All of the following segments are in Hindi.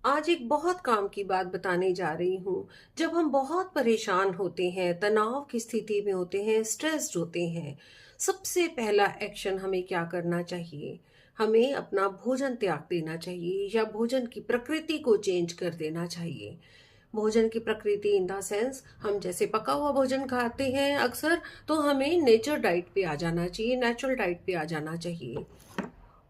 आज एक बहुत काम की बात बताने जा रही हूँ। जब हम बहुत परेशान होते हैं, तनाव की स्थिति में होते हैं, स्ट्रेस्ड होते हैं, सबसे पहला एक्शन हमें क्या करना चाहिए? हमें अपना भोजन त्याग देना चाहिए या भोजन की प्रकृति को चेंज कर देना चाहिए। भोजन की प्रकृति इन द सेंस हम जैसे पका हुआ भोजन खाते हैं अक्सर, तो हमें नेचर डाइट पे आ जाना चाहिए, नेचुरल डाइट पे आ जाना चाहिए।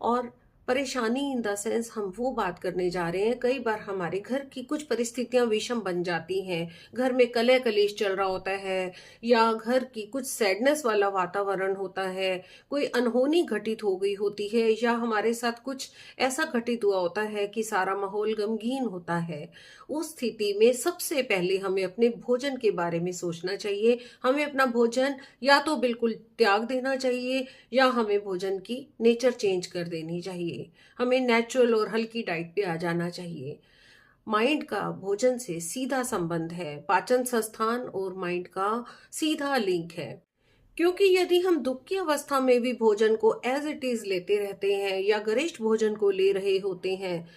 और परेशानी इन द सेंस हम वो बात करने जा रहे हैं, कई बार हमारे घर की कुछ परिस्थितियां विषम बन जाती हैं। घर में कलह कलेश चल रहा होता है या घर की कुछ सैडनेस वाला वातावरण होता है, कोई अनहोनी घटित हो गई होती है या हमारे साथ कुछ ऐसा घटित हुआ होता है कि सारा माहौल गमगीन होता है। उस स्थिति में सबसे पहले हमें अपने भोजन के बारे में सोचना चाहिए। हमें अपना भोजन या तो बिल्कुल त्याग देना चाहिए या हमें भोजन की नेचर चेंज कर देनी चाहिए। हमें नेचुरल और हल्की डाइट पे आ जाना चाहिए। माइंड का भोजन से सीधा संबंध है, पाचन संस्थान और माइंड का सीधा लिंक है। क्योंकि यदि हम दुख की अवस्था में भी भोजन को एज इट इज लेते रहते हैं या गरिष्ठ भोजन को ले रहे होते हैं,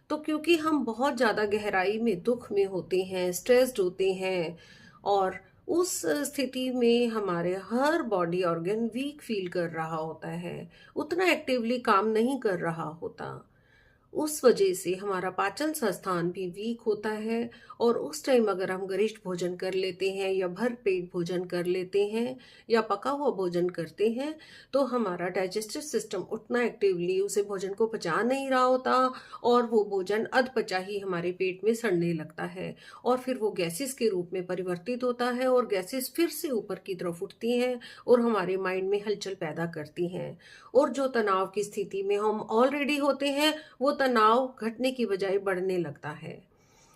तो क्योंकि हम बहुत ज्यादा गहराई में दुख में होते हैं, स्ट्रेस्ड होते हैं, और उस स्थिति में हमारे हर बॉडी ऑर्गन वीक फील कर रहा होता है, उतना एक्टिवली काम नहीं कर रहा होता। उस वजह से हमारा पाचन संस्थान भी वीक होता है। और उस टाइम अगर हम गरिष्ठ भोजन कर लेते हैं या भर पेट भोजन कर लेते हैं या पका हुआ भोजन करते हैं, तो हमारा डाइजेस्टिव सिस्टम उतना एक्टिवली उसे भोजन को पचा नहीं रहा होता और वो भोजन अधपचा ही हमारे पेट में सड़ने लगता है। और फिर वो गैसेस के रूप में परिवर्तित होता है और गैसेस फिर से ऊपर की तरफ उठती हैं और हमारे माइंड में हलचल पैदा करती हैं। और जो तनाव की स्थिति में हम ऑलरेडी होते हैं, वो तनाव घटने की बजाय बढ़ने लगता है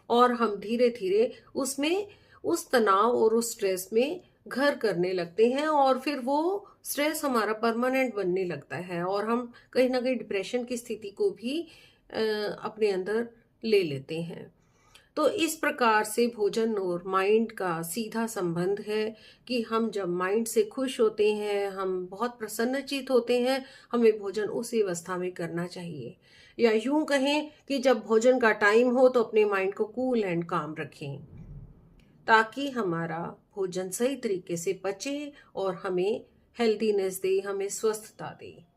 और हम धीरे धीरे उसमें, उस तनाव और उस स्ट्रेस में घर करने लगते हैं और फिर वो स्ट्रेस हमारा परमानेंट बनने लगता है और हम कहीं ना कहीं डिप्रेशन की स्थिति को भी अपने अंदर ले लेते हैं। तो इस प्रकार से भोजन और माइंड का सीधा संबंध है कि हम जब माइंड से खुश होते हैं, हम बहुत प्रसन्नचित होते हैं, हमें भोजन उसी अवस्था में करना चाहिए। या यूं कहें कि जब भोजन का टाइम हो तो अपने माइंड को कूल एंड काम रखें, ताकि हमारा भोजन सही तरीके से पचे और हमें हेल्दीनेस दे, हमें स्वस्थता दे।